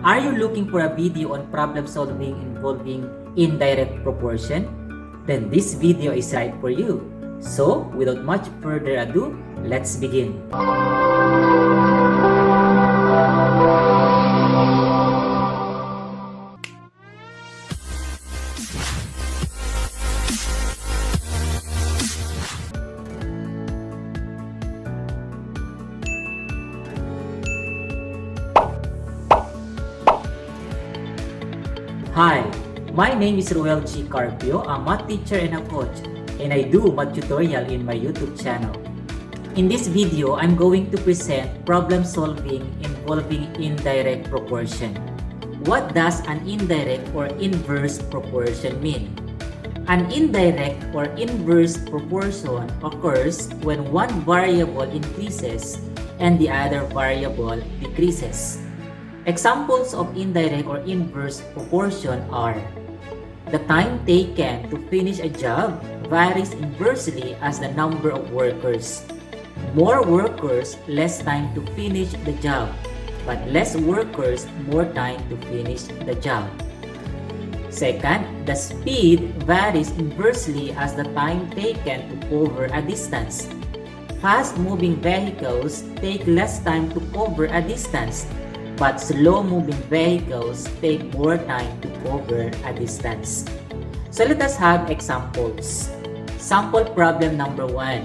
Are you looking for a video on problem solving involving indirect proportion? Then this video is right for you. So, without much further ado, let's begin. Hi, my name is Rowel Carpio, a math teacher and a coach, and I do math tutorial in my YouTube channel. In this video, I'm going to present problem solving involving indirect proportion. What does an indirect or inverse proportion mean? An indirect or inverse proportion occurs when one variable increases and the other variable decreases. Examples of indirect or inverse proportion are: the time taken to finish a job varies inversely as the number of workers. More workers, less time to finish the job, but less workers, more time to finish the job. Second, the speed varies inversely as the time taken to cover a distance. Fast-moving vehicles take less time to cover a distance, but slow-moving vehicles take more time to cover a distance. So let us have examples. Sample problem number 1.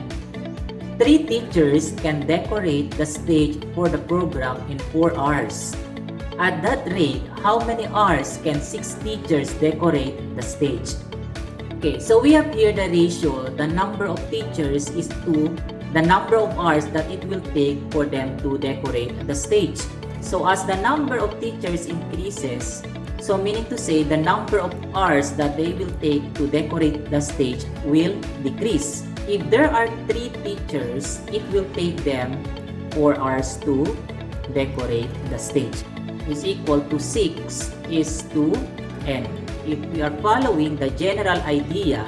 3 teachers can decorate the stage for the program in 4 hours. At that rate, how many hours can 6 teachers decorate the stage? Okay, so we have here the ratio. The number of teachers is to the number of hours that it will take for them to decorate the stage. So as the number of teachers increases, so meaning to say the number of hours that they will take to decorate the stage will decrease. If there are 3 teachers, it will take them 4 hours to decorate the stage. Is equal to 6 is to n. If we are following the general idea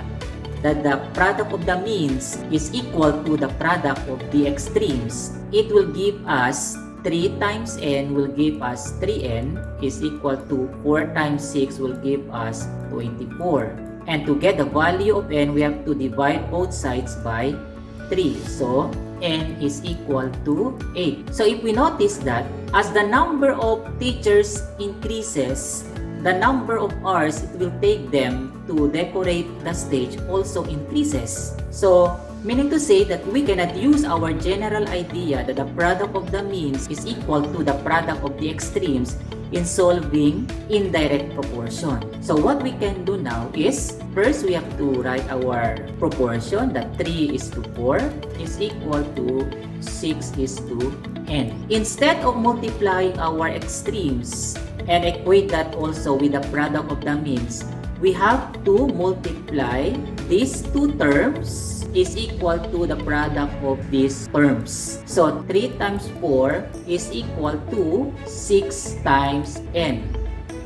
that the product of the means is equal to the product of the extremes, it will give us 3 times n will give us 3n is equal to 4 times 6 will give us 24. And to get the value of n, we have to divide both sides by 3. So, n is equal to 8. So, if we notice that as the number of teachers increases, the number of hours it will take them to decorate the stage also increases. So, meaning to say that we cannot use our general idea that the product of the means is equal to the product of the extremes in solving indirect proportion. So what we can do now is, first we have to write our proportion that 3 is to 4 is equal to 6 is to n. Instead of multiplying our extremes and equate that also with the product of the means, we have to multiply these 2 terms is equal to the product of these terms. So 3 times 4 is equal to 6 times n.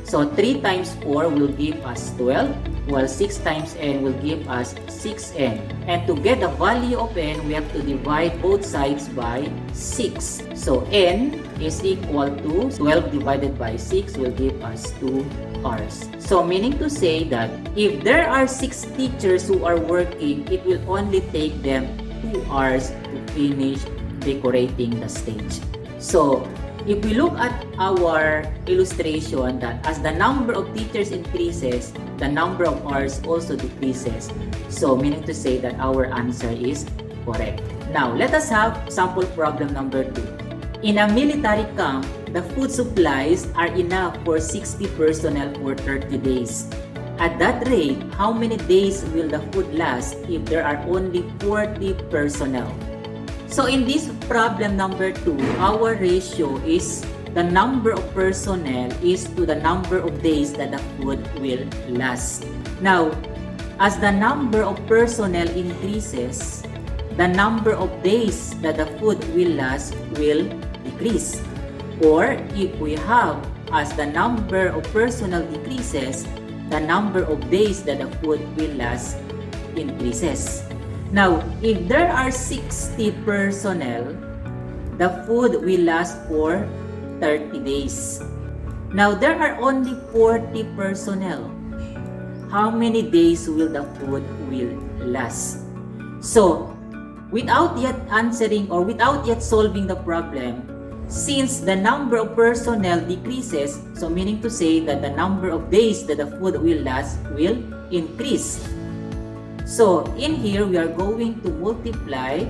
So 3 times 4 will give us 12, while 6 times n will give us 6n. And to get the value of n, we have to divide both sides by 6. So n is equal to 12 divided by 6 will give us 2 hours. So meaning to say that if there are 6 teachers who are working, it will only take them 2 hours to finish decorating the stage. So if we look at our illustration that as the number of teachers increases, the number of hours also decreases. So meaning to say that our answer is correct. Now let us have sample problem number 2. In a military camp, the food supplies are enough for 60 personnel for 30 days. At that rate, how many days will the food last if there are only 40 personnel? So in this problem number 2, our ratio is the number of personnel is to the number of days that the food will last. Now, as the number of personnel increases, the number of days that the food will last will decrease. Or if we have as the number of personnel decreases, the number of days that the food will last increases. Now, if there are 60 personnel, the food will last for 30 days. Now, there are only 40 personnel. How many days will the food will last? So, without yet answering or without yet solving the problem, since the number of personnel decreases, so meaning to say that the number of days that the food will last will increase. So, in here, we are going to multiply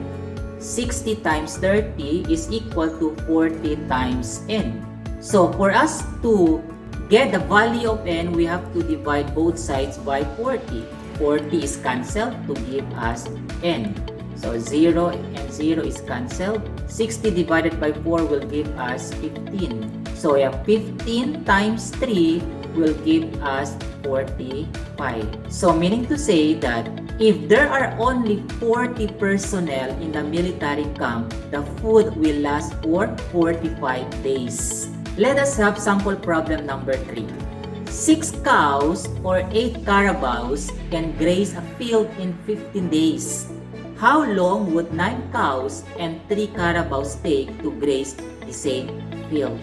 60 times 30 is equal to 40 times n. So, for us to get the value of n, we have to divide both sides by 40. 40 is cancelled to give us n. So, 0 and 0 is cancelled. 60 divided by 4 will give us 15. So, 15 times 3 will give us 45. So, meaning to say that if there are only 40 personnel in the military camp, the food will last for 45 days. Let us have sample problem number 3. 6 cows or 8 carabaos can graze a field in 15 days. How long would 9 cows and 3 carabaos take to graze the same field?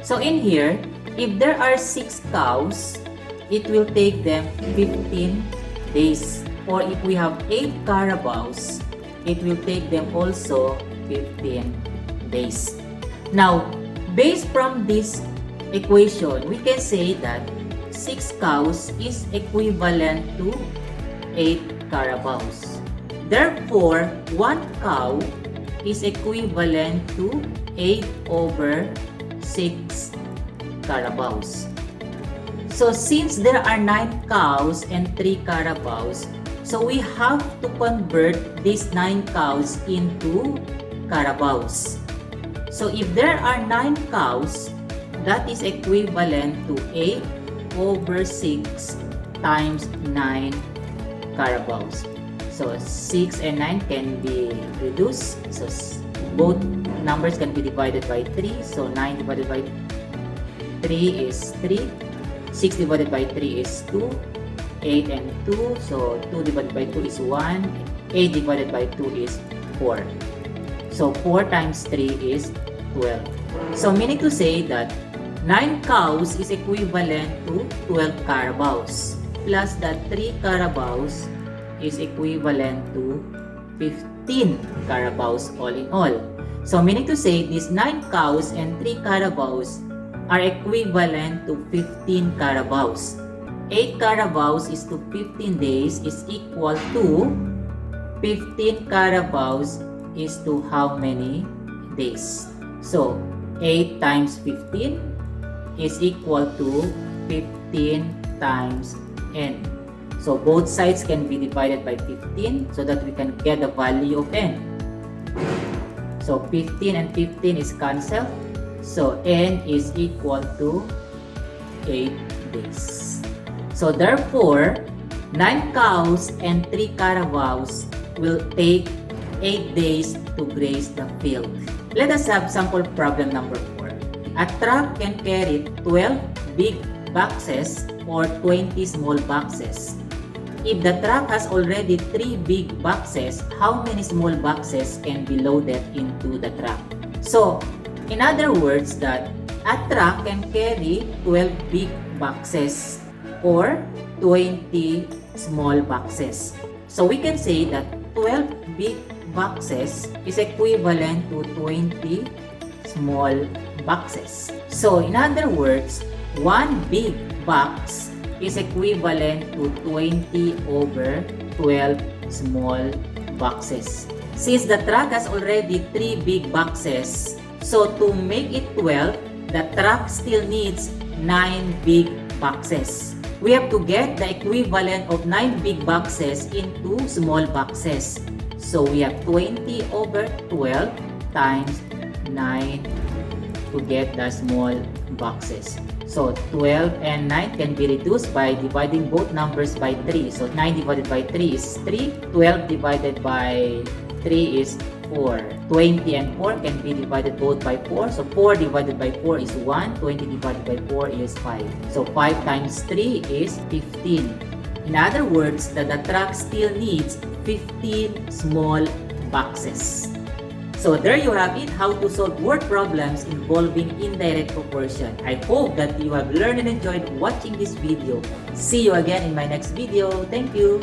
So in here, if there are 6 cows, it will take them 15 days. Or if we have 8 carabaos, it will take them also 15 days. Now, based from this equation, we can say that 6 cows is equivalent to 8 carabaos. Therefore, 1 cow is equivalent to 8 over 6 carabaos. So, since there are 9 cows and 3 carabaos, so we have to convert these 9 cows into carabaos. So, if there are 9 cows, that is equivalent to 8 over 6 times 9 carabaos. So, 6 and 9 can be reduced. So, both numbers can be divided by 3. So, 9 divided by 3 is 3. 6 divided by 3 is 2. 8 and 2. So, 2 divided by 2 is 1. 8 divided by 2 is 4. So, 4 times 3 is 12. So, meaning to say that 9 cows is equivalent to 12 carabaos. Plus that 3 carabaos is equivalent to 15 carabaos all in all. So, meaning to say these 9 cows and 3 carabaos are equivalent to 15 carabaos. 8 carabaos is to 15 days is equal to 15 carabaos is to how many days? So, 8 times 15 is equal to 15 times n. So, both sides can be divided by 15 so that we can get the value of n. So, 15 and 15 is cancelled. So, n is equal to 8 days. So, therefore, 9 cows and 3 carabaos will take 8 days to graze the field. Let us have sample problem number 4. A truck can carry 12 big boxes or 20 small boxes. If the truck has already 3 big boxes, how many small boxes can be loaded into the truck? So, in other words, that a truck can carry 12 big boxes or 20 small boxes. So, we can say that 12 big boxes is equivalent to 20 small boxes. So, in other words, 1 big box is equivalent to 20 over 12 small boxes. Since the truck has already 3 big boxes, so to make it 12, the truck still needs 9 big boxes. We have to get the equivalent of 9 big boxes into small boxes. So we have 20 over 12 times 9 to get the small boxes. So 12 and 9 can be reduced by dividing both numbers by 3. So 9 divided by 3 is 3. 12 divided by 3 is 4. 20 and 4 can be divided both by 4. So 4 divided by 4 is 1. 20 divided by 4 is 5. So 5 times 3 is 15. In other words, that the truck still needs 15 small boxes. So there you have it, how to solve word problems involving indirect proportion. I hope that you have learned and enjoyed watching this video. See you again in my next video. Thank you.